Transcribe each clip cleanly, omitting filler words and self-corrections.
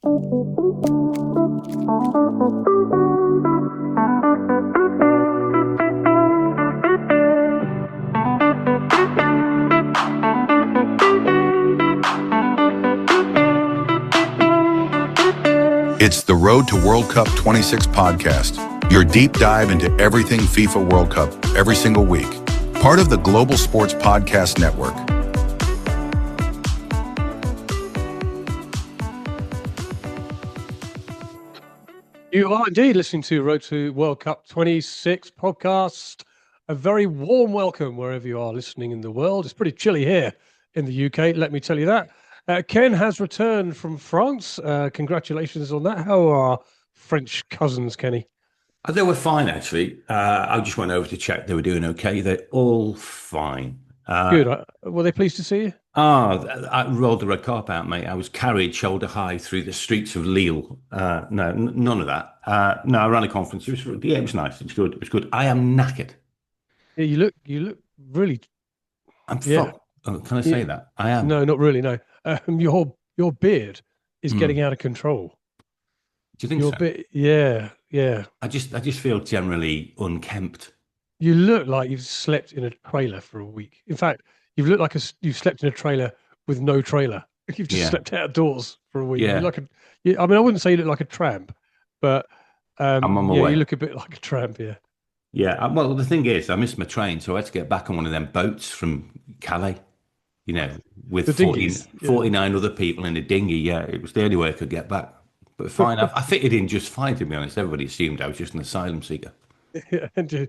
It's the Road to World Cup 26 podcast, your deep dive into everything FIFA World Cup every single week. Part of the Global Sports Podcast Network. You are indeed listening to Road to World Cup 26 podcast. A very warm welcome wherever you are listening in the world. It's pretty chilly here in the UK, let me tell you that. Ken has returned from France. Congratulations on that. How are our French cousins, Kenny? They were fine, actually. I just went over to check they were doing okay. They're all fine. Good. Were they pleased to see you? I rolled the red carpet out, mate. I was carried shoulder high through the streets of Lille. No, none of that. No, I ran a conference. It was nice. It was good. It was good. I am knackered. Yeah, you look really. I'm fucked. Oh, can I say that? I am. No, not really. No. Your beard is getting out of control. Do you think so? Yeah. I just feel generally unkempt. You look like you've slept in a trailer for a week. In fact, you look like you've slept in a trailer with no trailer. You've just slept outdoors for a week. Yeah. I wouldn't say you look like a tramp, but I'm on my way. You look a bit like a tramp. Yeah. Yeah. Well, the thing is, I missed my train, so I had to get back on one of them boats from Calais. You know, with 49 other people in a dinghy. Yeah, it was the only way I could get back. But fine, I fitted in just fine, to be honest. Everybody assumed I was just an asylum seeker. Yeah, and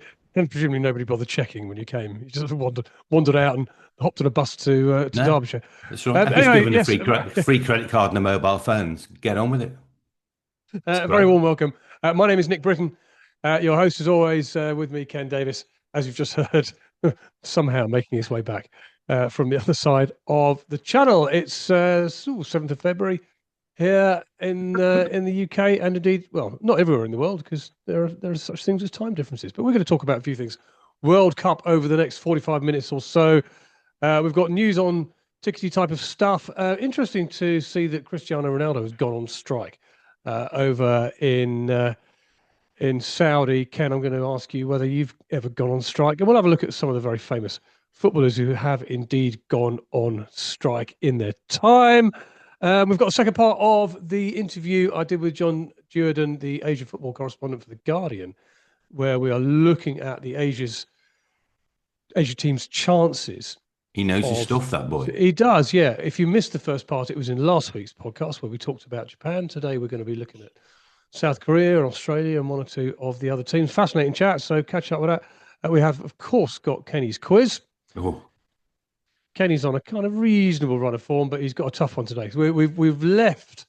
presumably nobody bothered checking when you came. You just wandered out and hopped on a bus to Derbyshire. That's right. I was given a free credit card and a mobile phone. Get on with it. Very warm welcome. My name is Nick Britten. Your host is always with me, Ken Davies, as you've just heard, somehow making his way back from the other side of the channel. It's 7th of February here in the UK, and indeed, well, not everywhere in the world, because there are such things as time differences. But we're going to talk about a few things. World Cup over the next 45 minutes or so. We've got news on tickety type of stuff. Interesting to see that Cristiano Ronaldo has gone on strike over in Saudi. Ken, I'm going to ask you whether you've ever gone on strike, and we'll have a look at some of the very famous footballers who have indeed gone on strike in their time. We've got a second part of the interview I did with John Duerden, the Asia football correspondent for The Guardian, where we are looking at the Asia team's chances. He knows his stuff, that boy. He does, yeah. If you missed the first part, it was in last week's podcast where we talked about Japan. Today we're going to be looking at South Korea and Australia and one or two of the other teams. Fascinating chat, so catch up with that. We have, of course, got Kenny's quiz. Oh. Kenny's on a kind of reasonable run of form, but he's got a tough one today. So we've left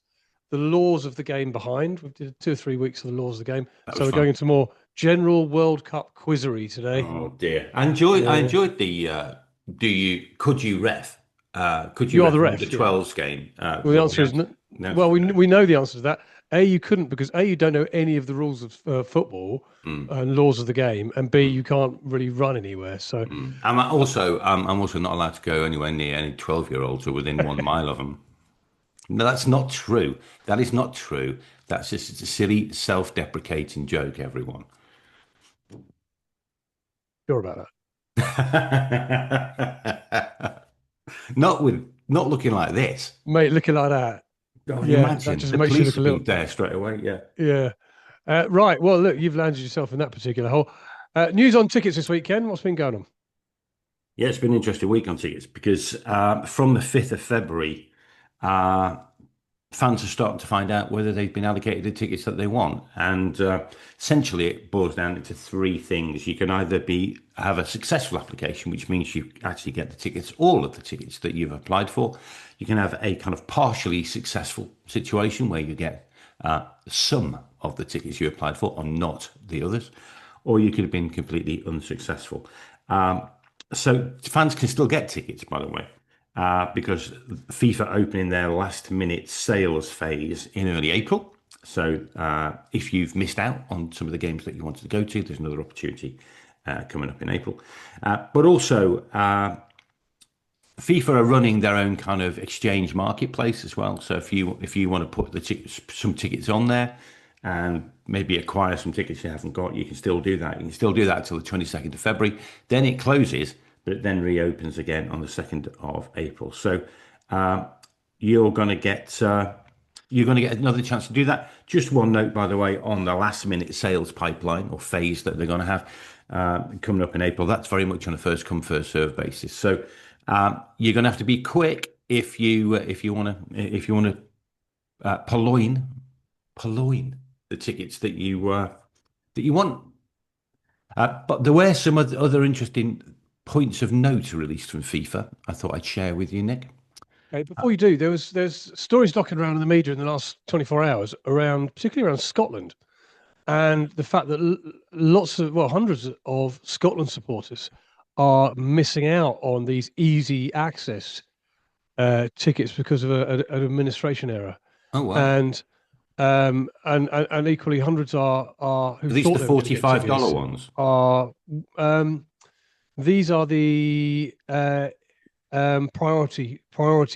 the laws of the game behind. We did 2 or 3 weeks of the laws of the game. So we're going into more general World Cup quizzery today. Oh dear. I enjoyed the could you ref? Could you are the ref, the 12s game? Well, the answer is no. Well, we know the answer to that. A, you couldn't, because A, you don't know any of the rules of football and laws of the game, and B, you can't really run anywhere. So I'm also not allowed to go anywhere near any 12-year-olds or within 1 mile of them. No, that's not true. That is not true. That's just a silly, self-deprecating joke, everyone. Sure about that? Not looking like this, mate. Looking like that. Oh, yeah, imagine. that just The makes you police look a little there straight away. Yeah. Right. Well, look, you've landed yourself in that particular hole. News on tickets this weekend. What's been going on? Yeah, it's been an interesting week on tickets because from the 5th of February, fans are starting to find out whether they've been allocated the tickets that they want. And essentially, it boils down into 3 things. You can either have a successful application, which means you actually get the tickets, all of the tickets that you've applied for. You can have a kind of partially successful situation where you get some of the tickets you applied for and not the others. Or you could have been completely unsuccessful. So fans can still get tickets, by the way. Because FIFA opening their last minute sales phase in early April. So if you've missed out on some of the games that you wanted to go to, there's another opportunity coming up in April. But also FIFA are running their own kind of exchange marketplace as well. So if you want to put some tickets on there and maybe acquire some tickets you haven't got, you can still do that. You can still do that until the 22nd of February. Then it closes, but it then reopens again on the 2nd of April. So you're going to get another chance to do that. Just one note, by the way, on the last minute sales pipeline or phase that they're going to have coming up in April. That's very much on a first come first serve basis. So you're going to have to be quick if you want to purloin the tickets that you want. But there were some other interesting points of note released from FIFA. I thought I'd share with you, Nick. Okay, before you do, there's stories knocking around in the media in the last 24 hours particularly around Scotland, and the fact that hundreds of Scotland supporters are missing out on these easy access tickets because of an administration error. Oh wow! And equally, hundreds are who these thought the $45 ones are. These are the priority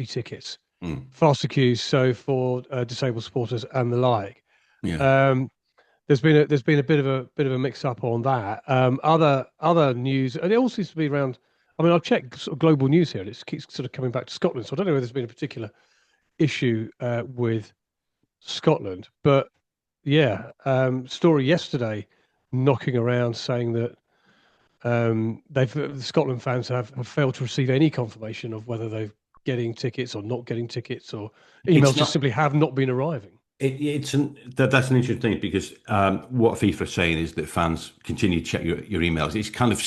tickets, faster queues. So for disabled supporters and the like. Yeah. There's been a bit of a mix up on that. Other news, and it all seems to be around. I mean, I've checked sort of global news here, and it keeps sort of coming back to Scotland. So I don't know if there's been a particular issue with Scotland, but yeah, story yesterday knocking around saying that the Scotland fans have failed to receive any confirmation of whether they're getting tickets or not getting tickets, or emails just simply have not been arriving. That's an interesting thing, because what FIFA are saying is that fans continue to check your emails. It's kind of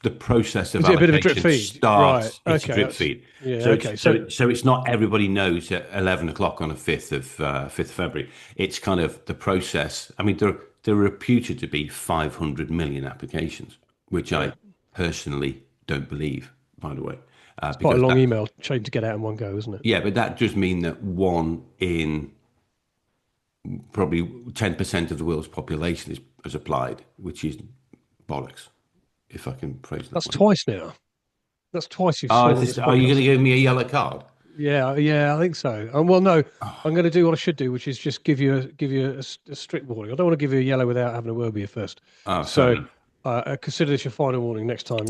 the process of is it a bit of a drip feed? Starts. Right. It's a drip feed. Yeah. So it's not everybody knows at 11 o'clock on the 5th of February. It's kind of the process. I mean, there are reputed to be 500 million applications, which I personally don't believe, by the way. It's quite a long email chain to get out in one go, isn't it? Yeah, but that does mean that one in probably 10% of the world's population has applied, which is bollocks, if I can phrase that. That's twice now. That's twice you've are you going to give me a yellow card? Yeah, I think so. Well, no, I'm going to do what I should do, which is just give you a strict warning. I don't want to give you a yellow without having a word with you first. So consider this your final warning next time.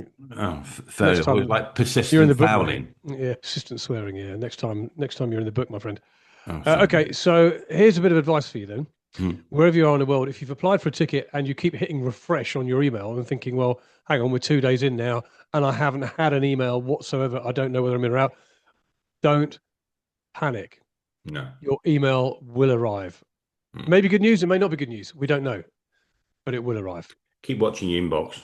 Fair. Next time, like persistent you're in the book, fouling. Yeah, persistent swearing. Yeah, next time you're in the book, my friend. Okay, so here's a bit of advice for you then. Wherever you are in the world, if you've applied for a ticket and you keep hitting refresh on your email and thinking, well, hang on, we're 2 days in now and I haven't had an email whatsoever, I don't know whether I'm in or out, don't panic. No. Your email will arrive. Maybe good news, it may not be good news. We don't know, but it will arrive. Keep watching your inbox.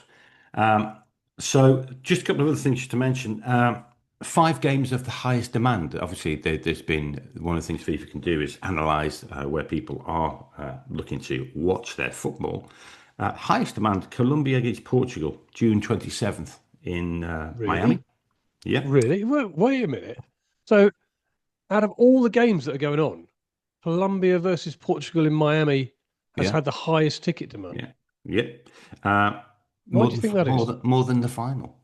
So just a couple of other things to mention. 5 games of the highest demand. Obviously, there's been one of the things FIFA can do is analyse where people are looking to watch their football. Highest demand: Colombia against Portugal, June 27th in Miami. Yeah, really. Wait a minute. So, out of all the games that are going on, Colombia versus Portugal in Miami has had the highest ticket demand. Yeah. Why do you think that is? More than the final.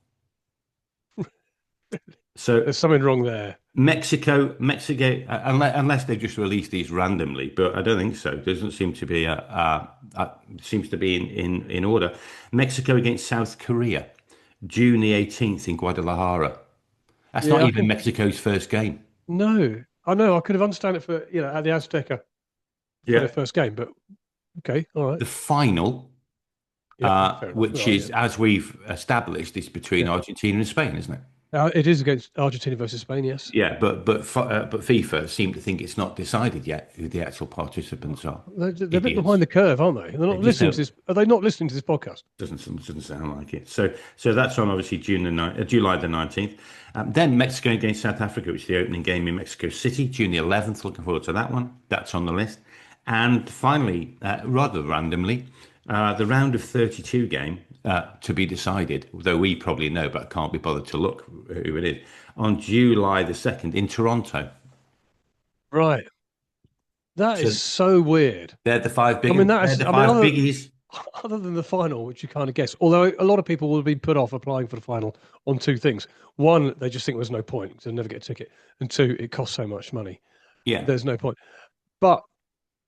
So there's something wrong there. Mexico, unless they just release these randomly, but I don't think so. There doesn't seem to be seems to be in order. Mexico against South Korea, June the 18th in Guadalajara. That's not even Mexico's first game. No, I know. I could have understood it for at the Azteca for their first game, but okay, all right. The final, which is as we've established, is between Argentina and Spain, isn't it? It is against Argentina versus Spain, yes. Yeah, but FIFA seem to think it's not decided yet who the actual participants are. They're a bit behind the curve, aren't they? They're not listening to this. Are they not listening to this podcast? Doesn't sound like it. So that's on obviously July the 19th. Then Mexico against South Africa, which is the opening game in Mexico City, June the 11th. Looking forward to that one. That's on the list. And finally, rather randomly, the round of 32 game. To be decided, though we probably know, but can't be bothered to look who it is, on July the 2nd in Toronto. Right. That is so weird. They're the 5 biggies. other than the final, which you kind of guess, although a lot of people will be put off applying for the final on two things. One, they just think there's no point because they'll never get a ticket. And two, it costs so much money. Yeah. There's no point. But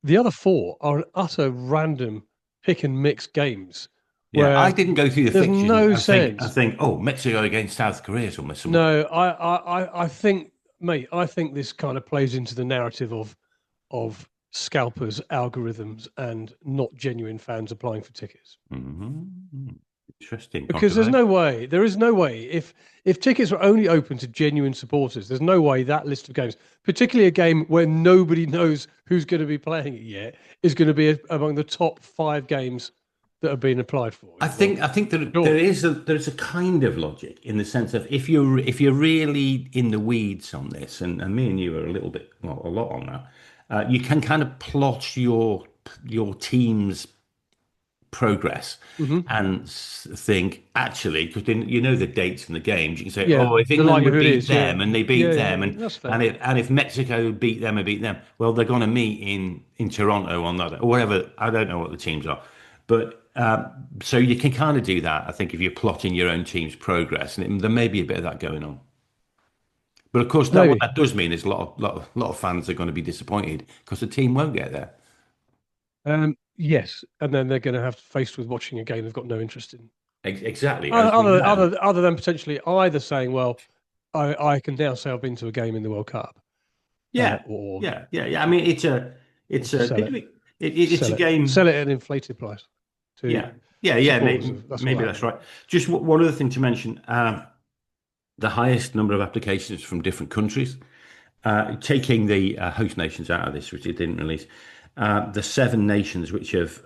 the other four are an utter random pick and mix games. Yeah, I didn't go through the there's fixtures. no sense. I think, oh, Mexico against South Korea is almost something. No, I think, mate, I think this kind of plays into the narrative of scalpers, algorithms, and not genuine fans applying for tickets. Mm-hmm. Interesting. Because there is no way, if tickets were only open to genuine supporters, there's no way that list of games, particularly a game where nobody knows who's going to be playing it yet, is going to be among the top 5 games that have been applied for. I think that there's a kind of logic in the sense of if you're really in the weeds on this, and me and you are a lot on that, you can kind of plot your team's progress and think actually, because then you know the dates and the games, you can say, if England would beat them and they beat them, and if Mexico beat them and beat them, well, they're going to meet in Toronto on that or whatever. I don't know what the teams are, but so you can kind of do that. I think if you're plotting your own team's progress, and there may be a bit of that going on. But of course, what that does mean is a lot of fans are going to be disappointed because the team won't get there. Yes, and then they're going to have to face with watching a game they've got no interest in. Exactly. Other than potentially either saying, "Well, I can now say I've been to a game in the World Cup." Yeah. I mean, it's a game. Sell it at an inflated price. Maybe that's right. Just one other thing to mention: the highest number of applications from different countries, taking the host nations out of this, which it didn't release. The 7 nations which have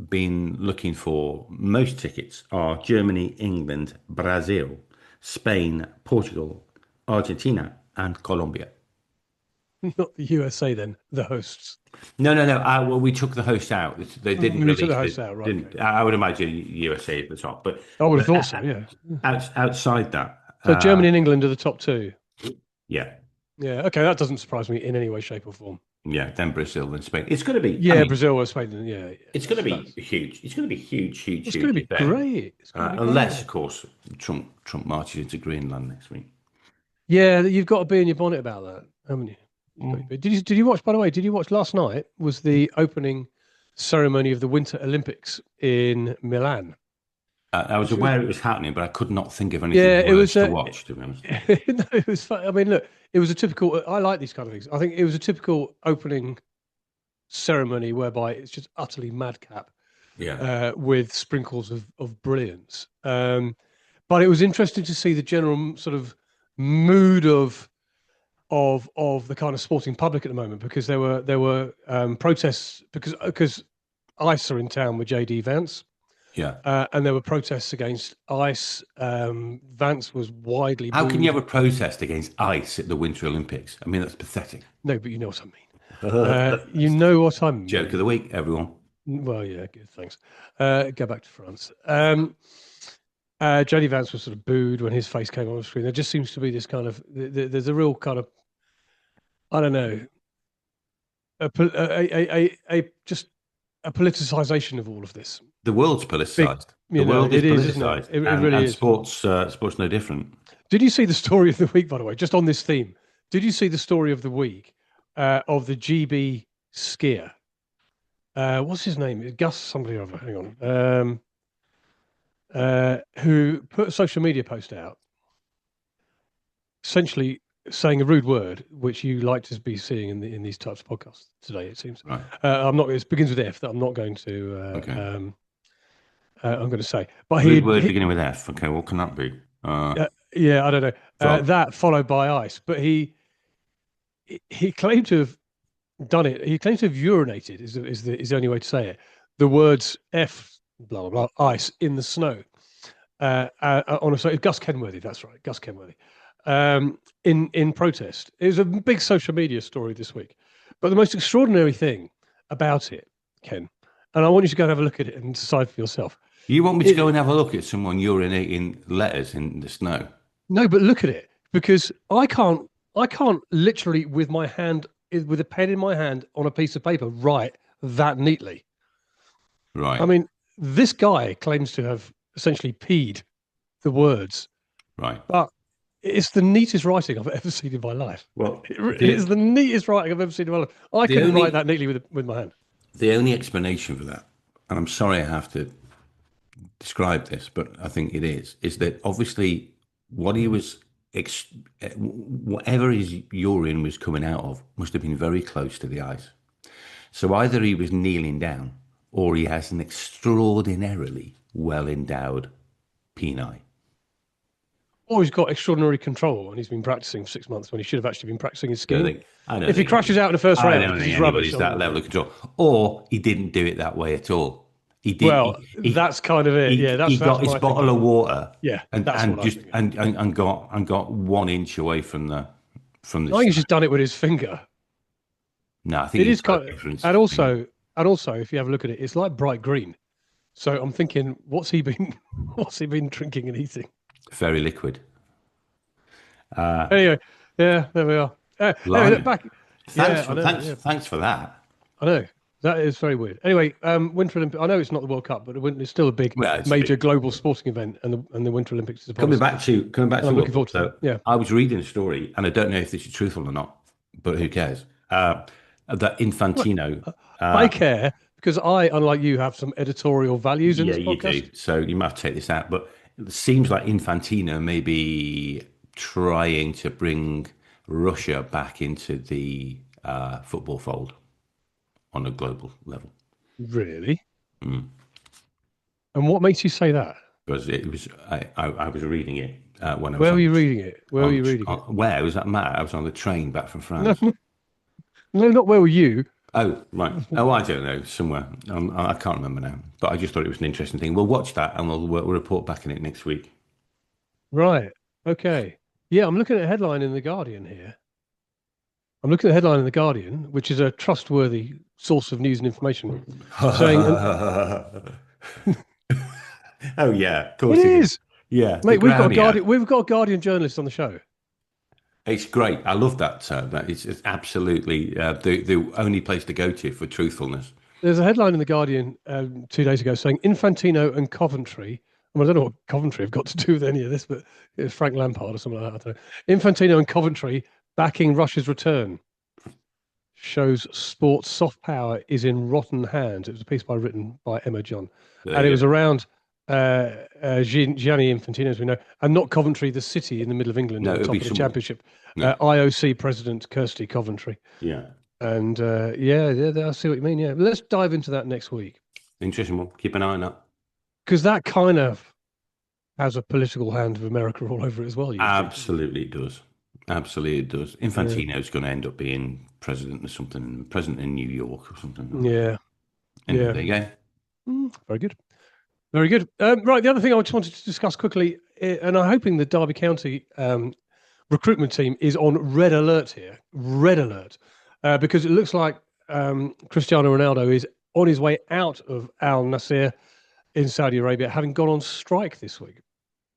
been looking for most tickets are Germany, England, Brazil, Spain, Portugal, Argentina, and Colombia. Not the USA, then, the hosts. No. Well, we took the host out. They didn't release took the host out, right? Okay. I would imagine USA at the top, but I would have thought so. Yeah. Outside that, so Germany and England are the top 2. Yeah. Yeah. Okay, that doesn't surprise me in any way, shape, or form. Yeah, then Brazil, then Spain. It's going to be. Brazil or Spain. Yeah. It's going to be huge. It's going to be huge. It's going to be great. Unless, of course, Trump marches into Greenland next week. Yeah, you've got to be in your bonnet about that, haven't you? Did you watch? By the way, did you watch last night? Was the opening ceremony of the Winter Olympics in Milan? I was aware it was happening, but I could not think of anything worse to watch. To be honest, no, it was fun. I mean, look, it was a typical. I like these kind of things. I think it was a typical opening ceremony whereby it's just utterly madcap, with sprinkles of brilliance. But it was interesting to see the general sort of mood of the kind of sporting public at the moment, because there were protests because ICE are in town with JD Vance. Yeah. And there were protests against ICE. Vance was widely How booed. can you have a protest against ICE at the Winter Olympics? I mean, that's pathetic. No, but you know what I mean. You know what I mean. Joke of the week, everyone. Well, yeah, good, thanks. Go back to France. JD Vance was sort of booed when his face came on the screen. There just seems to be this kind of, there's a real kind of, I don't know, just a politicization of all of this. The world's politicized. The world is politicized. It really is. Sports no different. Did you see the story of the week, by the way? Just on this theme, did you see the story of the week of the GB skier? What's his name? Gus somebody or other. Hang on. Who put a social media post out, essentially saying a rude word, which you like to be seeing in these types of podcasts today. It seems. Right. I'm not. It begins with F. That I'm not going to. Okay. I'm going to say, but rude word beginning with F. Okay, what can that be? Yeah, I don't know. That followed by ice, but he claimed to have done it. He claims to have urinated. Is the only way to say it. The words F blah blah blah ice in the snow. On a Gus Kenworthy. That's right, Gus Kenworthy. In protest. It was a big social media story this week. But the most extraordinary thing about it, Ken, and I want you to go and have a look at it and decide for yourself. You want me to go and have a look at someone urinating letters in the snow? No, but look at it, because I can't literally with my hand, with a pen in my hand on a piece of paper, write that neatly. Right. I mean, this guy claims to have essentially peed the words. Right. But it's the neatest writing I've ever seen in my life. Well, it is the neatest writing I've ever seen in my life. I couldn't write that neatly with my hand. The only explanation for that, and I'm sorry I have to describe this, but I think it is that obviously what he was, whatever his urine was coming out of must have been very close to the ice. So either he was kneeling down or he has an extraordinarily well-endowed peni. Or he's got extraordinary control and he's been practicing for 6 months when he should have actually been practicing his skiing. If he crashes out in the first round, I don't think anybody's that level of control. Or he didn't do it that way at all. He did. Well, that's kind of it. He got his bottle of water. Yeah, and got 1 inch away from the. I think he's just done it with his finger. No, I think it is kind of, and also, if you have a look at it, it's like bright green. So I'm thinking, what's he been drinking and eating? Very liquid. Anyway, yeah, there we are. Anyway, back. Thanks for that. I know. That is very weird. Anyway, Winter Olympics. I know it's not the World Cup, but it's still a big, major global sporting event, and the Winter Olympics is coming back to. I'm looking forward to it. Yeah, I was reading a story, and I don't know if this is truthful or not, but who cares? That Infantino. I care because I, unlike you, have some editorial values in this podcast. Yeah, you do. So you might take this out, but it seems like Infantino may be trying to bring Russia back into the football fold on a global level. Really? Mm. And what makes you say that? Because it was, I was reading it when I was. Where were you reading it? Where were you reading it? Where was that, Matt? I was on the train back from France. No, not where were you? Oh, right. Oh, I don't know. Somewhere. I can't remember now. But I just thought it was an interesting thing. We'll watch that and we'll report back on it next week. Right. Okay. Yeah, I'm looking at a headline in The Guardian here. I'm looking at the headline in The Guardian, which is a trustworthy source of news and information, saying... Oh, yeah. Of course it is. Yeah. Mate, we've got a Guardian journalist on the show. It's great. I love that. That it's absolutely the only place to go to for truthfulness. There's a headline in The Guardian 2 days ago saying Infantino and Coventry. I don't know what Coventry have got to do with any of this, but it's Frank Lampard or something like that. I don't know. Infantino and Coventry backing Russia's return. Shows sports soft power is in rotten hands. It was a piece written by Emma John. And it was around Gianni Infantino, as we know, and not Coventry, the city in the middle of England, at the top of the championship. IOC President Kirsty Coventry. Yeah. And I see what you mean. Yeah. Let's dive into that next week. Interesting. We'll keep an eye on that. Because that kind of has a political hand of America all over it as well. Absolutely it does. Absolutely it does. Infantino's going to end up being president or something, president in New York or something. Yeah. There you go. Very good. Very good. Right, the other thing I just wanted to discuss quickly, and I'm hoping the Derby County recruitment team is on red alert here. Red alert. Because it looks like Cristiano Ronaldo is on his way out of Al Nasser in Saudi Arabia, having gone on strike this week.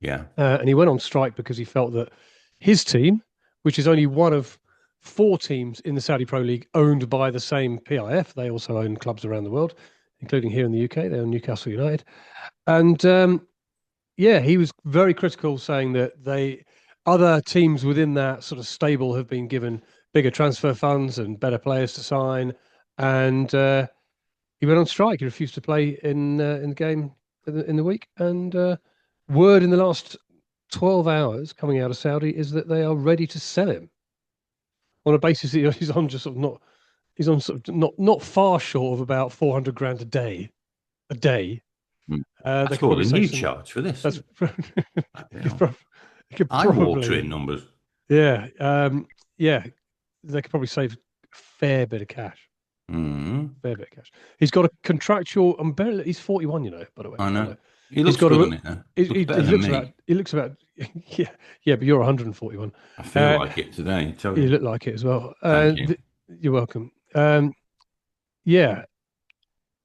Yeah. And he went on strike because he felt that his team, which is only one of 4 teams in the Saudi Pro League owned by the same PIF, they also own clubs around the world, including here in the UK. They own Newcastle United. And he was very critical, saying that other teams within that sort of stable have been given bigger transfer funds and better players to sign. And he went on strike. He refused to play in the game in the week. And word in the last 12 hours coming out of Saudi is that they are ready to sell him on a basis that he's on just sort of not. He's on sort of not far short of about 400 grand a day. That's called a new charge for this. That's eye-watering numbers. Yeah, they could probably save a fair bit of cash. Fair bit of cash. He's got a contractual. He's 41, by the way. I know. He looks good on it now. He looks about. Yeah, but you're 141. I feel like it today. You look like it as well. Thank you. You're welcome.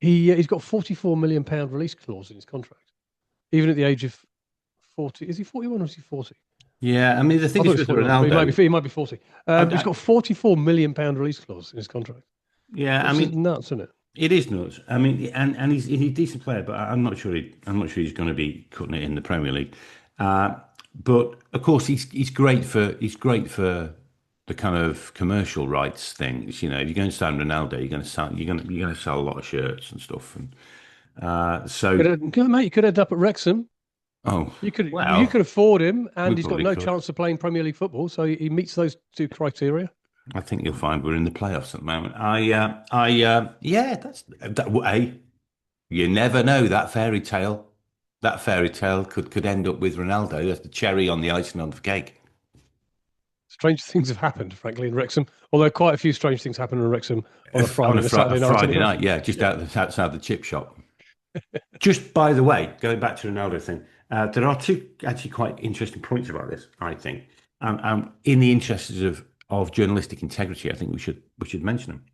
He's got £44 million release clause in his contract, even at the age of 40. Is he 41 or is he 40? Yeah, I mean the thing is with Ronaldo, he might be 40. He's got £44 million release clause in his contract. Yeah, Which is nuts, isn't it? It is nuts. I mean, and he's a decent player, but I'm not sure he's going to be cutting it in the Premier League. But of course, he's great for the kind of commercial rights things. You know, if you're going to sign Ronaldo, you're going to sell a lot of shirts and stuff. And so, Mate, you could end up at Wrexham. oh You could afford him, we and he's got probably no could. chance of playing Premier League football. So he meets those two criteria. I think you'll find we're in the playoffs at the moment. Yeah, that. Hey, you never know. That fairy tale could end up with Ronaldo as the cherry on the icing on the cake. Strange things have happened, frankly, in Wrexham. Although quite a few strange things happen in Wrexham on a Friday On and a Saturday night. Friday Anyway. night, yeah, just outside the chip shop. Just by the way, going back to Ronaldo thing, there are two actually quite interesting points about this. I think, in the interests of journalistic integrity, I think we should mention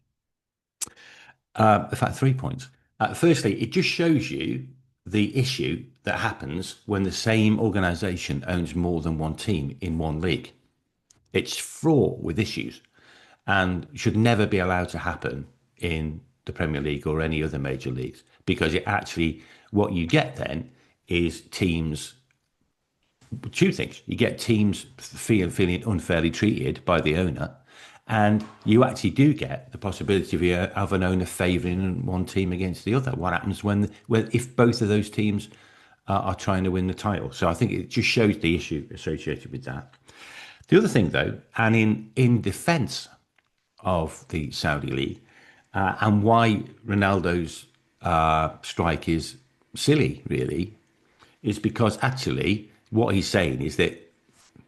them. In fact, 3 points. Firstly, it just shows you the issue that happens when the same organisation owns more than one team in one league. It's fraught with issues and should never be allowed to happen in the Premier League or any other major leagues, because what you get then is teams, two things. You get teams feeling unfairly treated by the owner, and you actually do get the possibility of an owner favouring one team against the other. What happens if both of those teams are trying to win the title? So I think it just shows the issue associated with that. The other thing, though, and in defence of the Saudi League, and why Ronaldo's strike is silly, really, is because actually what he's saying is that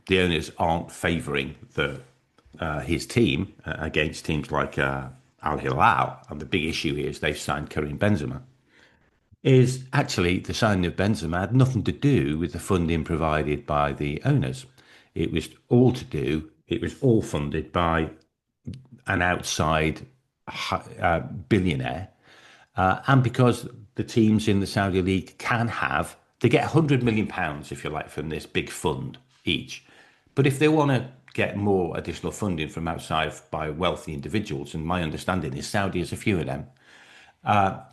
the owners aren't favouring his team against teams like Al Hilal, and the big issue is they've signed Karim Benzema. Is actually the signing of Benzema had nothing to do with the funding provided by the owners. It was all funded by an outside billionaire, and because the teams in the Saudi League they get £100 million, if you like, from this big fund each. But if they want to get more additional funding from outside by wealthy individuals, and my understanding is Saudi has a few of them,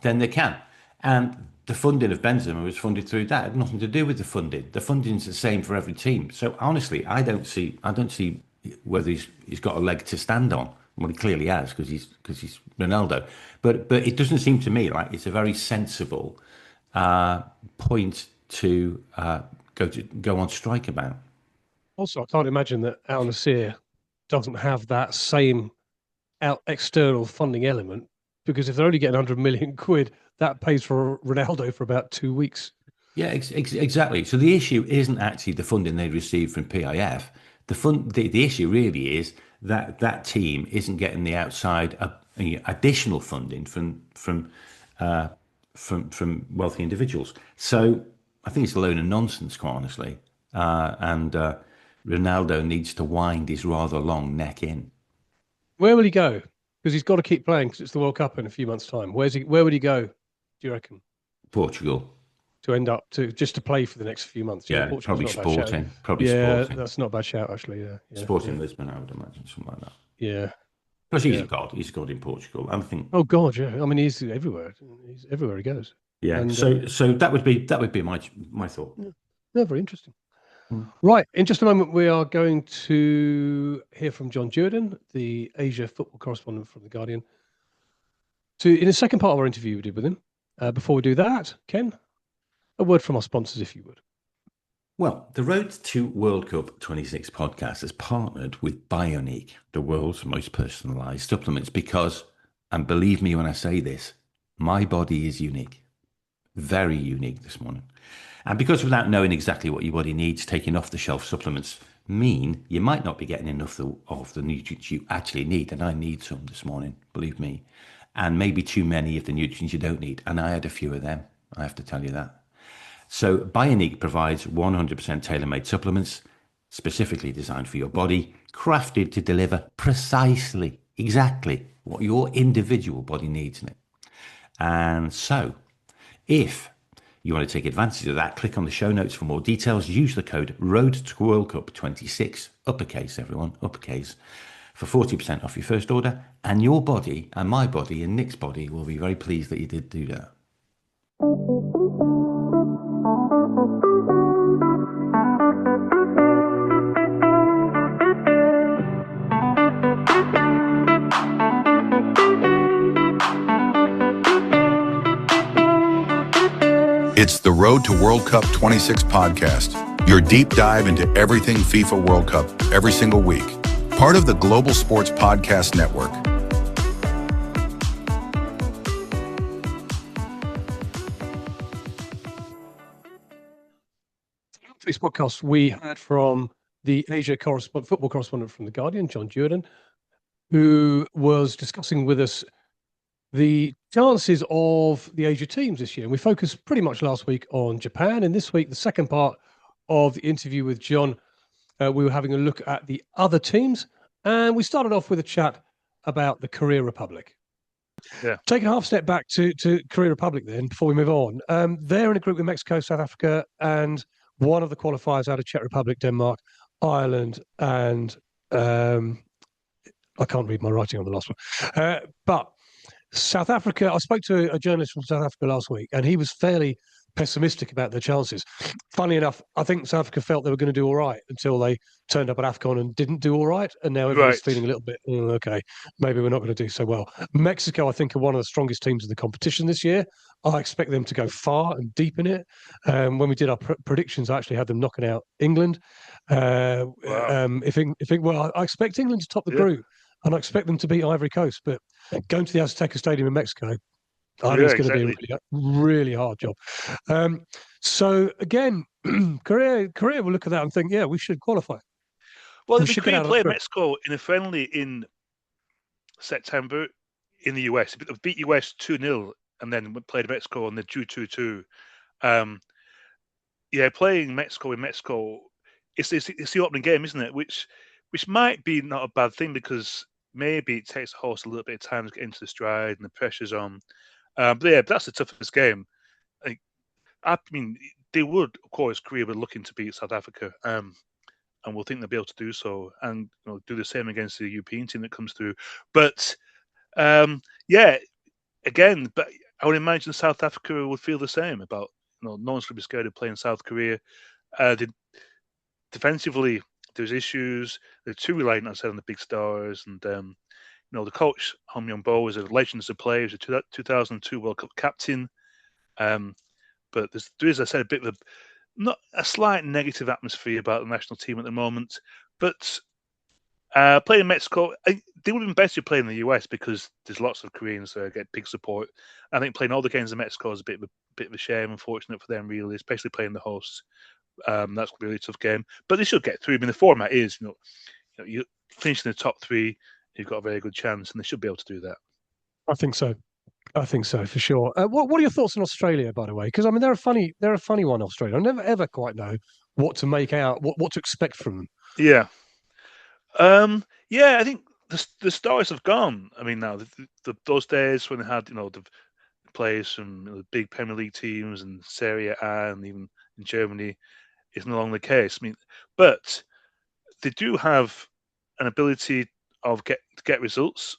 then they can. And the funding of Benzema was funded through that. It had nothing to do with the funding. The funding's the same for every team. So honestly, I don't see whether he's got a leg to stand on. Well, he clearly has, because he's Ronaldo. But it doesn't seem to me like it's a very sensible point to go on strike about. Also, I can't imagine that Al Nassr doesn't have that same external funding element, because if they're only getting 100 million quid, that pays for Ronaldo for about 2 weeks. Yeah, exactly. So the issue isn't actually the funding they receive from PIF. The issue really is that team isn't getting the outside additional funding from wealthy individuals. So I think it's a load of nonsense, quite honestly. And Ronaldo needs to wind his rather long neck in. Where will he go? Because he's got to keep playing, because it's the World Cup in a few months' time. Where would he go, do you reckon? Portugal. To play for the next few months. Yeah, probably Sporting. Sporting. That's not a bad shout, actually. Yeah. Sporting Lisbon, I would imagine, something like that. Yeah. Because he's a god. He's a god in Portugal. I think. Oh God, yeah. I mean, he's everywhere. He's everywhere he goes. Yeah. And, so that would be my thought. Yeah, very interesting. Right. In just a moment, we are going to hear from John Duerden, the Asia football correspondent from The Guardian. In the second part of our interview we did with him. Before we do that, Ken, a word from our sponsors, if you would. Well, the Road to World Cup 26 podcast has partnered with Bionique, the world's most personalised supplements, because, and believe me when I say this, my body is unique. Very unique this morning. And because without knowing exactly what your body needs, taking off-the-shelf supplements mean you might not be getting enough of the nutrients you actually need. And I need some this morning, believe me. And maybe too many of the nutrients you don't need. And I had a few of them, I have to tell you that. So Bionique provides 100% tailor-made supplements, specifically designed for your body, crafted to deliver precisely, exactly what your individual body needs in it. And so, if you want to take advantage of that, click on the show notes for more details. Use the code ROAD to World Cup 26, uppercase, everyone, uppercase, for 40% off your first order. And your body and my body and Nick's body will be very pleased that you did do that. It's the Road to World Cup 26 podcast, your deep dive into everything FIFA World Cup every single week. Part of the Global Sports Podcast Network. This podcast we had from the Asia football correspondent from The Guardian, John Duerden, who was discussing with us the chances of the Asia teams this year. And we focused pretty much last week on Japan. And this week, the second part of the interview with John, we were having a look at the other teams. And we started off with a chat about the Korea Republic. Yeah. Taking a half step back to Korea Republic then, before we move on. They're in a group with Mexico, South Africa, and one of the qualifiers out of Czech Republic, Denmark, Ireland, and I can't read my writing on the last one. But South Africa, I spoke to a journalist from South Africa last week, and he was fairly pessimistic about their chances. Funnily enough, I think South Africa felt they were going to do all right until they turned up at AFCON and didn't do all right. And now everybody's feeling a little bit, okay, maybe we're not going to do so well. Mexico, I think, are one of the strongest teams in the competition this year. I expect them to go far and deep in it. When we did our predictions, I actually had them knocking out England. Wow. Well, I expect England to top the group, and I expect them to beat Ivory Coast. But going to the Azteca Stadium in Mexico, I think it's going to be a really hard job. So again, Korea will look at that and think, yeah, we should qualify. Well, the Korea played Mexico in a friendly in September in the US. They beat US 2-0 and then played Mexico and they drew 2-2. Playing Mexico in Mexico, it's the opening game, isn't it? Which might be not a bad thing because maybe it takes the host a little bit of time to get into the stride and the pressure's on. But that's the toughest game. I mean, they would, of course, Korea were looking to beat South Africa, and we'll think they'll be able to do so, and do the same against the European team that comes through. But again, but I would imagine South Africa would feel the same about no one's going to be scared of playing South Korea. Defensively, there's issues. They're too reliant on the big stars, and the coach, Hong Myung-bo, is a legend as a player. He's a 2002 World Cup captain. But there is, I said, a bit of not a slight negative atmosphere about the national team at the moment. But playing Mexico, they would have been better playing in the US because there's lots of Koreans that get big support. I think playing all the games in Mexico is a bit of a shame, unfortunate for them, really, especially playing the hosts. That's going to be a really tough game. But they should get through. I mean, the format is, you finish in the top three, you've got a very good chance, and they should be able to do that. I think so for sure. What are your thoughts on Australia, by the way? Because I mean, they're a funny one, Australia. I never ever quite know what to make out, what to expect from them. Yeah, I think the stars have gone. I mean, now those days when they had the players from the big Premier League teams and Serie A and even in Germany is no longer the case. I mean, but they do have an ability of to get results,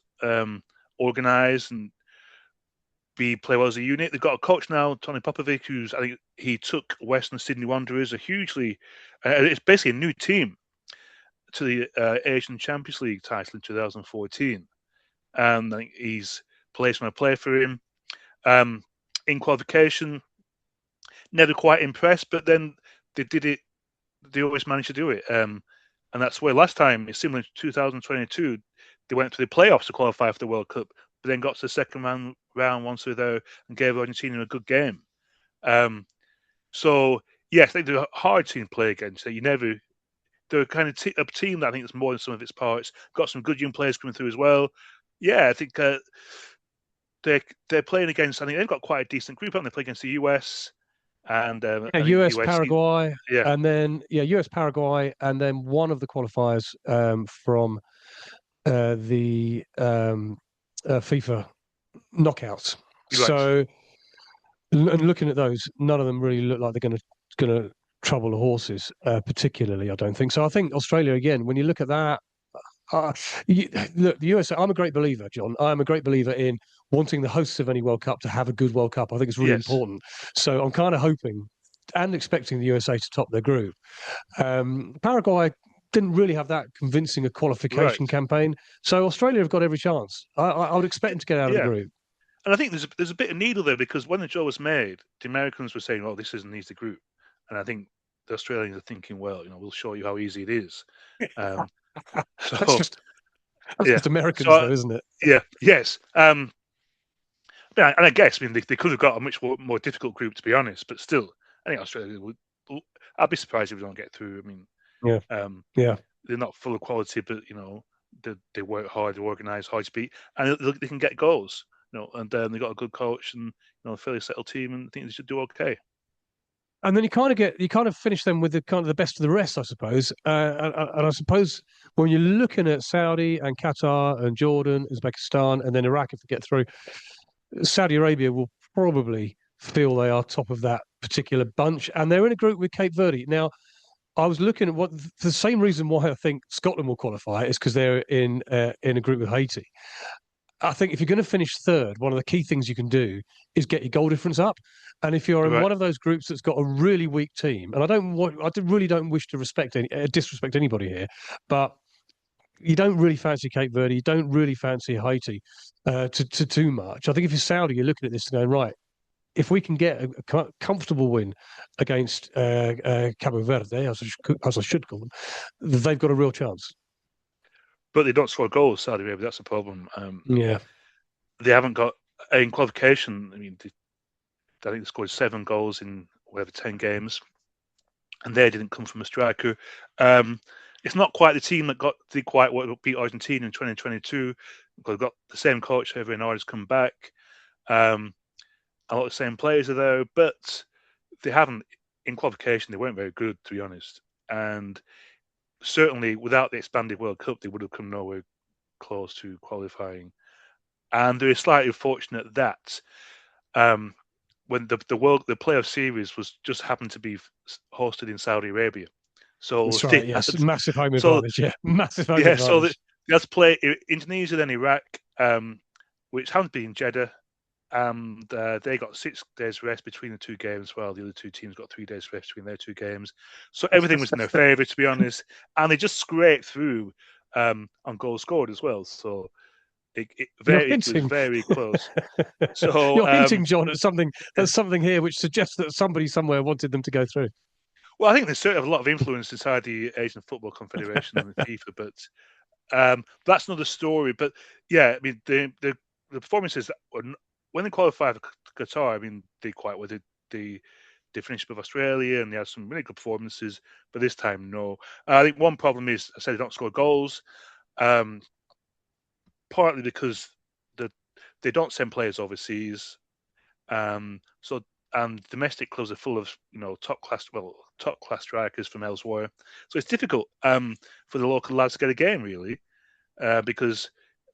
organise and play well as a unit. They've got a coach now, Tony Popovic, who's I think he took Western Sydney Wanderers it's basically a new team to the Asian Champions League title in 2014, and I think he's placed on a play for him in qualification. Never quite impressed, but then they did it. They always managed to do it, and that's where last time, it's similar to 2022, they went to the playoffs to qualify for the World Cup, but then got to the second round once they're there and gave Argentina a good game. So yes, they're a hard team to play against. They're kind of a team that I think is more than some of its parts. Got some good young players coming through as well. Yeah, I think they're playing against. I think they've got quite a decent group. They play against the US and US, Paraguay, and then US, Paraguay, and then one of the qualifiers from the FIFA knockouts. Right. So, and looking at those, none of them really look like they're going to trouble the horses, particularly. I don't think so. I think Australia again. When you look at that, Look, the USA. I'm a great believer, John. I'm a great believer in wanting the hosts of any World Cup to have a good World Cup. I think it's really important. So I'm kind of hoping and expecting the USA to top their group. Paraguay didn't really have that convincing a qualification campaign, so Australia have got every chance. I would expect them to get out of the group. And I think there's a bit of needle there, because when the draw was made, the Americans were saying, "Oh, this isn't an easy group," and I think the Australians are thinking, "Well, we'll show you how easy it is." That's just Americans, though, isn't it? Yeah. Yes. And I guess, they could have got a much more difficult group, to be honest. But still, I think Australia would. I'd be surprised if we don't get through. They're not full of quality, but they work hard, they organise high speed, and they can get goals. And they've got a good coach and a fairly settled team, and I think they should do okay. And then you kind of finish them with the best of the rest, I suppose. And I suppose when you're looking at Saudi and Qatar and Jordan, Uzbekistan, and then Iraq, if they get through, Saudi Arabia will probably feel they are top of that particular bunch, and they're in a group with Cape Verde. Now, I was looking at the same reason why I think Scotland will qualify is because they're in a group with Haiti. I think if you're going to finish third, one of the key things you can do is get your goal difference up. And if you're in one of those groups that's got a really weak team, and I really don't wish to disrespect anybody here, but you don't really fancy Cape Verde, you don't really fancy Haiti to too much. I think if you're Saudi, you're looking at this and going, right, if we can get a comfortable win against Cabo Verde, as I should call them, they've got a real chance. But they don't score goals, Saudi Arabia. That's the problem. They haven't got in qualification. I think they scored 7 goals in 10 games, and they didn't come from a striker. It's not quite the team that did quite what beat Argentina in 2022. They've got the same coach. Hervé Renard has come back. A lot of the same players are there, but they haven't in qualification. They weren't very good, to be honest. And certainly, without the expanded World Cup, they would have come nowhere close to qualifying. And they're slightly fortunate that when the playoff series was just happened to be hosted in Saudi Arabia, so that's right. Yes, massive home advantage. Massive home advantage. So they had to play Indonesia, then Iraq, which happened to be in Jeddah. And they got 6 days rest between the 2 games, while the other 2 teams got 3 days rest between their 2 games. So everything was in their favour, to be honest. And they just scraped through on goals scored as well. So it was very close. So you're hinting, John, at something here which suggests that somebody somewhere wanted them to go through. Well, I think they certainly have a lot of influence inside the Asian Football Confederation and the FIFA, but that's another story. But yeah, the performances that were. When they qualified for Qatar, they quite well. They finished with Australia, and they had some really good performances. But this time, no. I think one problem is, I said, they don't score goals. Partly because they don't send players overseas. So domestic clubs are full of top class strikers from elsewhere. So it's difficult for the local lads to get a game, really, because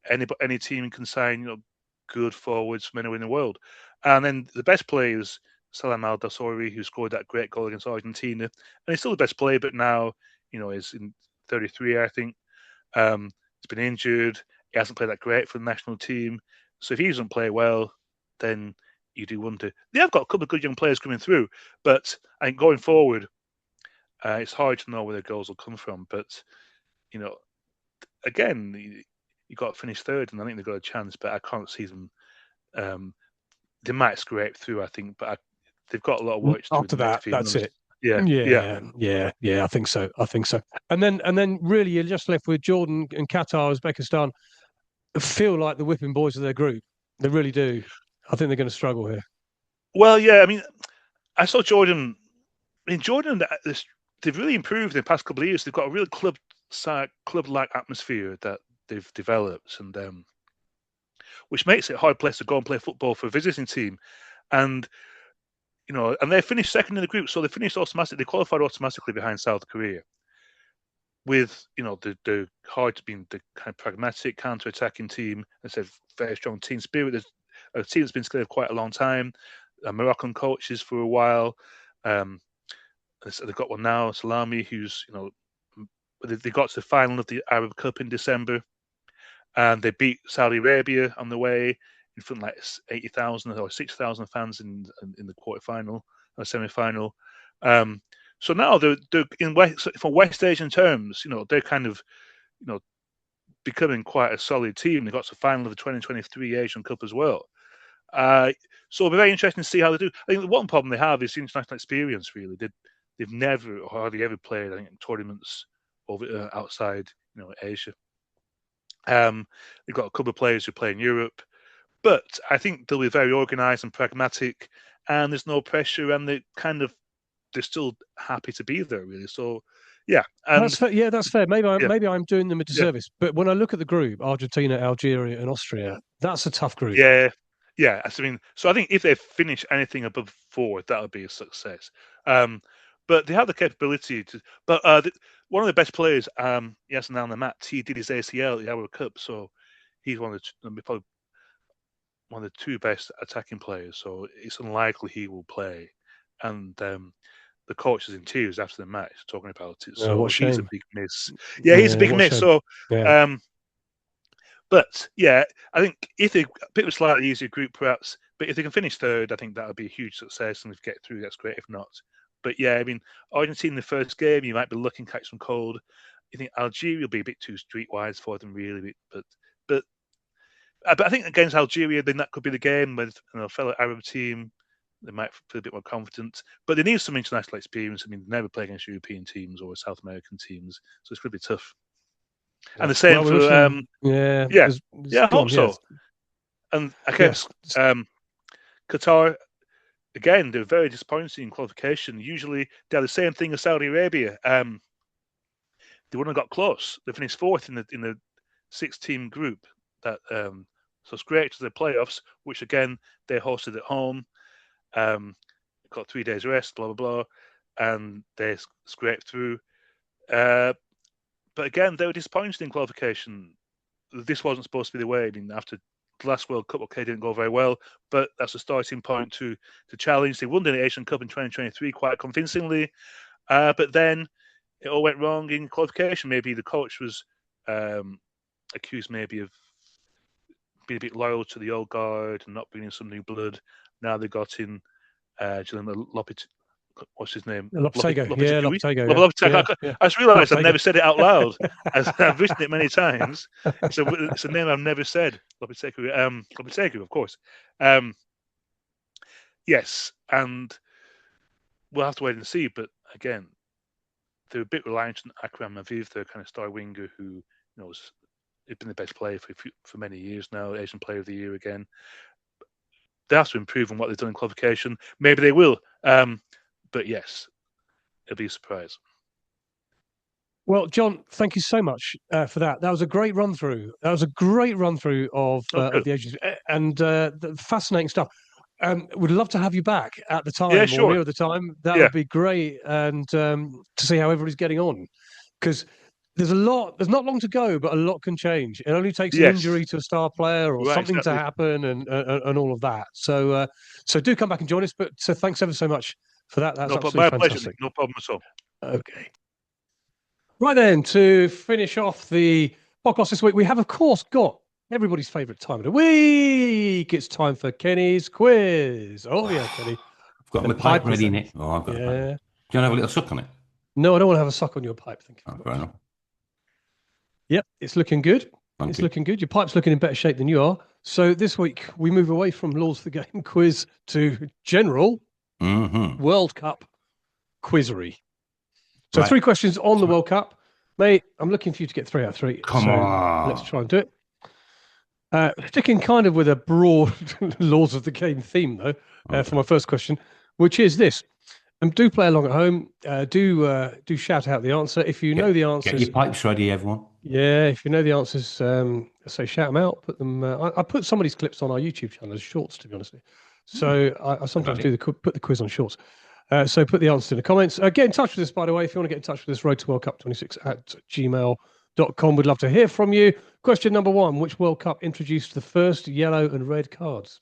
any team can sign good forwards from anywhere in the world. And then the best player is Salam Al-Dawsari, who scored that great goal against Argentina. And he's still the best player, but now, is in 33, I think. He's been injured. He hasn't played that great for the national team. So if he doesn't play well, then you do wonder. They have got a couple of good young players coming through, but I think going forward, it's hard to know where their goals will come from. But, again, you got to finish third, and I think they've got a chance, but I can't see them. They might scrape through, I think, but they've got a lot of work to do. After that, that's it. Yeah. I think so. And then really, you're just left with Jordan and Qatar, Uzbekistan. Feel like the whipping boys of their group. They really do. I think they're going to struggle here. Well, yeah. I saw Jordan. Jordan, they've really improved in the past couple of years. They've got a real club-like atmosphere that they've developed, and which makes it a hard place to go and play football for a visiting team. And and they finished second in the group, so they finished automatically. They qualified automatically behind South Korea. With the hard to be the kind of pragmatic counter-attacking team, and said very strong team spirit. There's a team that's been together quite a long time. Moroccan coaches for a while. So they've got one now, Salami, who's But they got to the final of the Arab Cup in December, and they beat Saudi Arabia on the way in front of like 80,000 or 6,000 fans in the quarterfinal or semi-final. So now they're in for West Asian terms, they're kind of, becoming quite a solid team. They got to the final of the 2023 Asian Cup as well. So it'll be very interesting to see how they do. I think the one problem they have is international experience. Really, they've never or hardly ever played, I think, in tournaments over outside, Asia. They've got a couple of players who play in Europe, but I think they'll be very organised and pragmatic, and there's no pressure, and they're still happy to be there, really. So, yeah, that's fair. Yeah, that's fair. Maybe I'm doing them a disservice, but when I look at the group, Argentina, Algeria, and Austria, that's a tough group. Yeah. So I think if they finish anything above 4, that would be a success. But they have the capability to. But one of the best players, yes, now on the mat, he did his ACL at the World Cup, so he's probably one of the 2 best attacking players. So it's unlikely he will play. And the coach is in tears after the match talking about it. So he's a big miss. Yeah, he's a big miss. So, but yeah, I think if they pick a slightly easier group, perhaps, but if they can finish 3rd, I think that would be a huge success. And if they get through, that's great. If not, but yeah, I mean, Argentina in the first game, you might be looking to catch some cold. I think Algeria will be a bit too streetwise for them, really. But I think against Algeria, then that could be the game with a fellow Arab team. They might feel a bit more confident, but they need some international experience. I mean, they never play against European teams or South American teams, so it's going to be tough. And the same for I hope so. And I guess Qatar, again, they're very disappointing in qualification. Usually, they're the same thing as Saudi Arabia. They wouldn't have got close. They finished 4th in the 6-team group. So it's great to the playoffs, which again they hosted at home. Got 3 days rest, blah blah blah, and they scraped through. But again, they were disappointed in qualification. This wasn't supposed to be the way. I mean, after the last World Cup, didn't go very well, but that's a starting point to challenge. They won the Asian Cup in 2023 quite convincingly, but then it all went wrong in qualification. Maybe the coach was accused maybe of being a bit loyal to the old guard and not bringing some new blood. Now they got in what's his name? Lopetego. Lopetego. I just realised I've never said it out loud. I've written it many times. So it's a name I've never said. Lopetego, of course. Yes, and we'll have to wait and see. But again, they're a bit reliant on Akram Aviv, their kind of star winger, who has been the best player for many years now, Asian Player of the Year again. They have to improve on what they've done in qualification. Maybe they will. But yes, it'll be a surprise. Well, John, thank you so much for that. That was a great run through. Of the Asians and fascinating stuff. We'd love to have you back at the time, or near the time. That would be great, and to see how everybody's getting on, because there's not long to go, but a lot can change. It only takes an injury to a star player or something to happen, and all of that. So do come back and join us. But thanks ever so much for that. That's absolutely fantastic. Pleasure. No problem at all. Okay. Right then, to finish off the podcast this week, we have, of course, got everybody's favourite time of the week. It's time for Kenny's quiz. Oh, yeah, Kenny. I've got my pipe ready, Nick. Oh, I've got a pipe. Do you want to have a little suck on it? No, I don't want to have a suck on your pipe. Thank you. Fair enough. Yep, it's looking good. Looking good. Your pipe's looking in better shape than you are. So this week, we move away from Laws of the Game quiz to general World Cup quizzery. So 3 questions on the World Cup. Mate, I'm looking for you to get 3 out of 3. Come on. Let's try and do it. Sticking kind of with a broad Laws of the Game theme, though, for my first question, which is this. Do play along at home. Do shout out the answer. If you know the answers... Get your pipes ready, everyone. Yeah, if you know the answers, say shout them out. Put them. I put some of these clips on our YouTube channel as shorts, to be honest with you. So I sometimes put the quiz on shorts. So put the answers in the comments. Get in touch with us, by the way. If you want to get in touch with us, road to World Cup 26 at gmail.com. We'd love to hear from you. Question number 1. Which World Cup introduced the first yellow and red cards?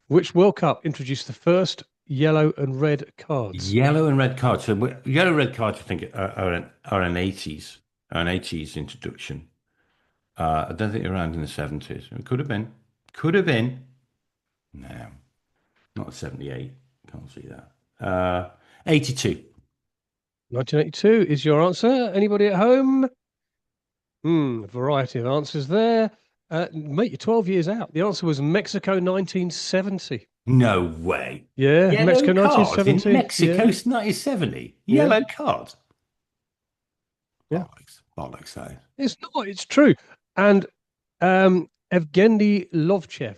Which World Cup introduced the first yellow and red cards? Yellow and red cards. So yellow and red cards, I think, are an 80s, introduction. I don't think they're around in the 70s. It could have been. Could have been. No, not 78. Can't see that. 82. 1982 is your answer. Anybody at home? A variety of answers there. Mate, you're 12 years out. The answer was Mexico 1970. No way. Yeah, Yellow Mexico cards 1970. in Mexico, Yeah. 1970. Yellow card. Yeah. Bollocks, though. It's not, it's true. And Evgeny Lovchev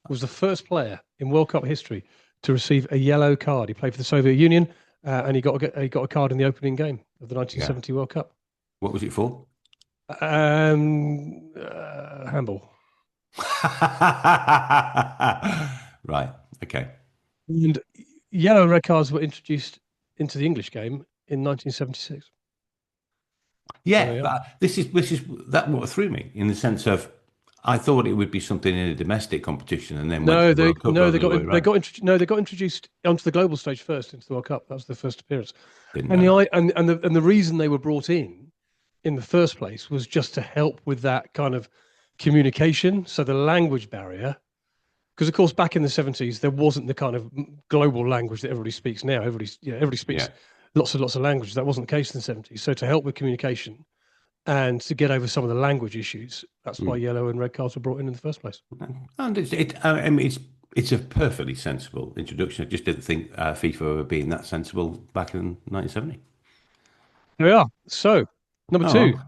was the first player in World Cup history to receive a yellow card. He played for the Soviet Union, and he got a card in the opening game of the 1970 World Cup. What was it for? Handball. Right. Okay. And yellow and red cards were introduced into the English game in 1976. Yeah, but this is that what threw me in the sense of I thought it would be something in a domestic competition and then they got introduced onto the global stage first into the World Cup. That was their first appearance. And the reason they were brought in the first place was just to help with that kind of communication. So the language barrier, because of course back in the 70s there wasn't the kind of global language that everybody speaks now. Everybody speaks lots of languages. That wasn't the case in the 70s. So to help with communication and to get over some of the language issues, that's why yellow and red cards were brought in the first place. And it's a perfectly sensible introduction. I just didn't think FIFA were being that sensible back in 1970. There we are. So number two,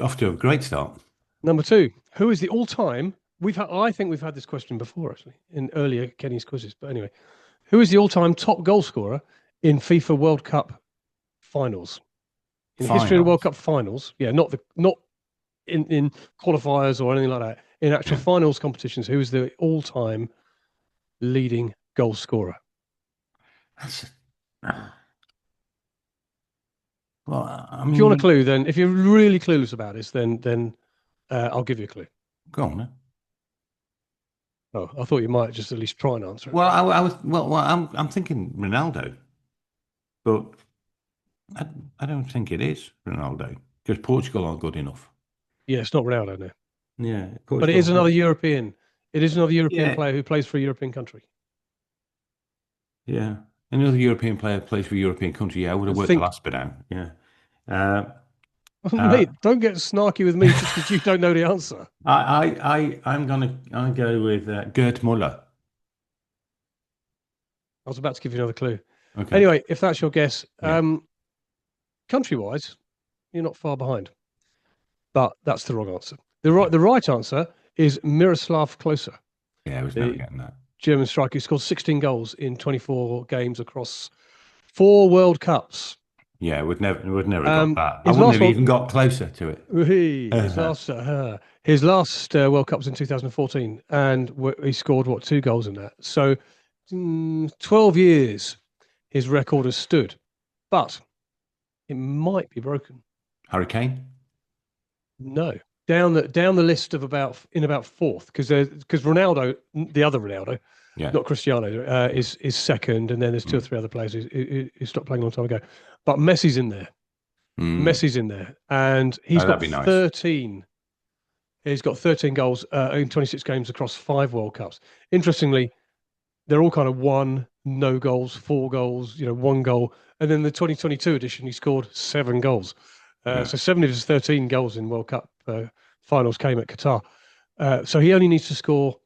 off to a great start. Number two, who is the all-time? I think we've had this question before actually in earlier Kenny's quizzes. But anyway, who is the all-time top goal scorer in FIFA World Cup finals? In the history of the World Cup finals, not in qualifiers or anything like that. In actual finals competitions, who is the all-time leading goal scorer? Well, if you want a clue, then if you're really clueless about this, then I'll give you a clue. Go on, then. Oh, I thought you might just at least try and answer it. Well, I'm thinking Ronaldo, but I don't think it is Ronaldo because Portugal aren't good enough. Yeah, it's not Ronaldo, no. Yeah, but it is another European. It is another European player who plays for a European country. Yeah, another European player plays for a European country. Yeah, I would have worked the last bit out. Yeah. Mate, don't get snarky with me just because you don't know the answer. I'm gonna go with Gerd Muller. I was about to give you another clue. Okay. Anyway, if that's your guess, country-wise, you're not far behind. But that's the wrong answer. The right answer is Miroslav Klose. Yeah, I was never getting that. German striker who scored 16 goals in 24 games across 4 World Cups. Yeah, would never got that. I wouldn't have even got closer to it. His last World Cup was in 2014, and he scored 2 goals in that. So 12 years his record has stood, but it might be broken. Hurricane? No, down the list of about 4th because Ronaldo, the other Ronaldo, not Cristiano, is second, and then there's 2 or 3 other players who stopped playing a long time ago. But Messi's in there. Messi's in there, and he's got 13. Nice. He's got 13 goals in 26 games across 5 World Cups. Interestingly, they're all kind of 1, no goals, 4 goals, 1 goal, and then the 2022 edition he scored 7 goals. So 7 of his 13 goals in World Cup finals came at Qatar. So he only needs to score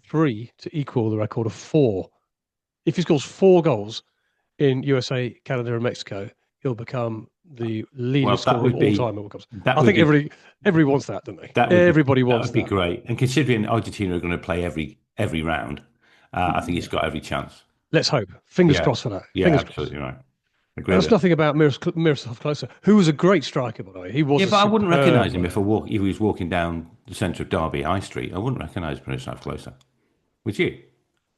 3 to equal the record of 4. If he scores 4 goals in USA, Canada, and Mexico, he'll become the leading scorer of all time at World Cups. I think everybody wants that, don't they? Everybody wants that. That would be great. And considering Argentina are going to play every round, I think he's got every chance. Let's hope. Fingers crossed for that. Yeah, absolutely right. There's nothing about Miroslav Klose, who was a great striker, by the way. He was. Yeah, but I wouldn't recognise him if he was walking down the centre of Derby High Street. I wouldn't recognise Miroslav Klose. Would you?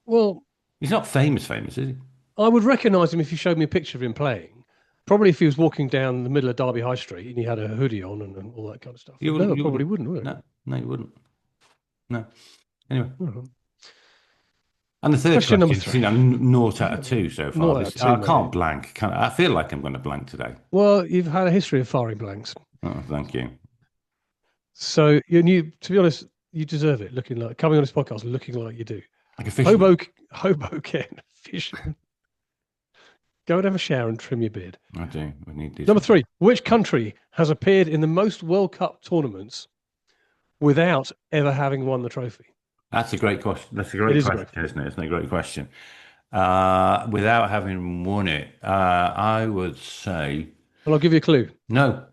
Well, he's not famous, is he? I would recognise him if you showed me a picture of him playing. Probably if he was walking down the middle of Derby High Street and he had a hoodie on and all that kind of stuff. You probably wouldn't, would it? No, you wouldn't. No. Anyway. And the third Question number question, 3. 0 out of 2 so far. 0 out of 2, I maybe. can't blank. I feel like I'm going to blank today. Well, you've had a history of firing blanks. Oh, thank you. So to be honest, you deserve it. Coming on this podcast, looking like you do. Like a fisherman. Hoboken fisherman. Go and have a shower and trim your beard. I do. We need this. Number 3. Which country has appeared in the most World Cup tournaments without ever having won the trophy? That's a great question. That's a great question, isn't it? It's a great question. Without having won it, I would say. Well, I'll give you a clue. No.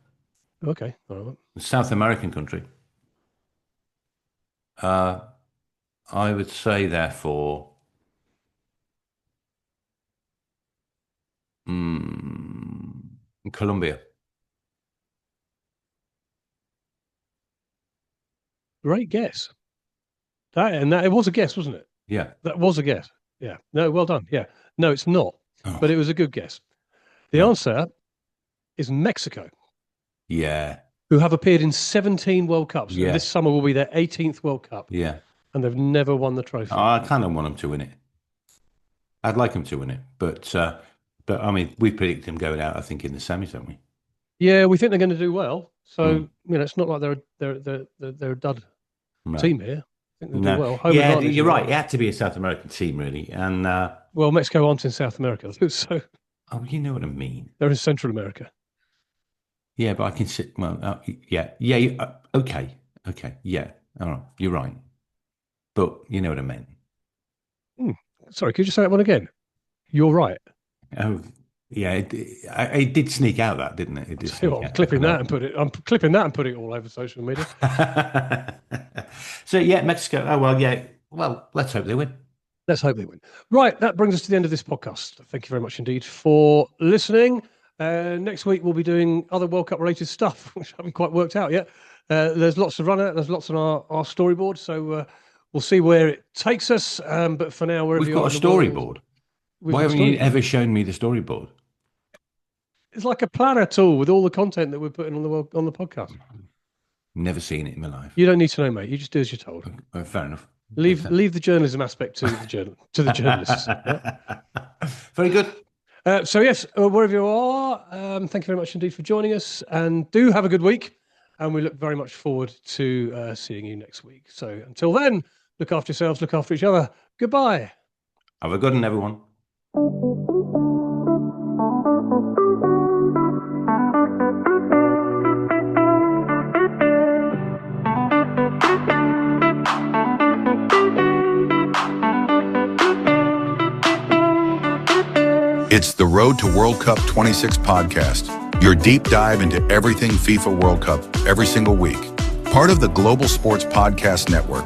Okay. All right. South American country. I would say, therefore, Colombia. Great guess. It was a guess, wasn't it? Yeah. That was a guess. Yeah. No, well done. Yeah. No, it's not. Oh. But it was a good guess. The answer is Mexico. Yeah. Who have appeared in 17 World Cups. Yeah. And this summer will be their 18th World Cup. Yeah. And they've never won the trophy. I kind of want them to win it. I'd like them to win it. But I mean, we predict them going out, I think, in the semis, don't we? Yeah, we think they're going to do well. So, it's not like they're a dud team here. I think they'll do well. Yeah, you're right. It had to be a South American team, really. And well, Mexico aren't in South America, so. Oh, you know what I mean. They're in Central America. Yeah, but I can sit. Well, yeah. Okay. Yeah, all right. You're right. But you know what I meant. Sorry, could you say that one again? You're right. Oh, yeah. It did sneak out, that didn't it? It did. I'm clipping that and put it all over social media. So yeah, Mexico. Oh well, yeah. Well, let's hope they win. Let's hope they win. Right, that brings us to the end of this podcast. Thank you very much indeed for listening. Next week we'll be doing other World Cup related stuff, which I haven't quite worked out yet. There's lots to run at. There's lots on our storyboard, so we'll see where it takes us. But for now, we've got a storyboard. Why haven't you ever shown me the storyboard? It's like a planner tool with all the content that we're putting on the podcast. Never seen it in my life. You don't need to know, mate. You just do as you're told. Fair enough. Leave the journalism aspect to the journalists. Yeah? Very good. So yes, wherever you are, thank you very much indeed for joining us, and do have a good week. And we look very much forward to seeing you next week. So until then, look after yourselves, look after each other. Goodbye. Have a good one, everyone. It's the Road to World Cup 26 podcast, your deep dive into everything FIFA World Cup every single week. Part of the Global Sports Podcast Network,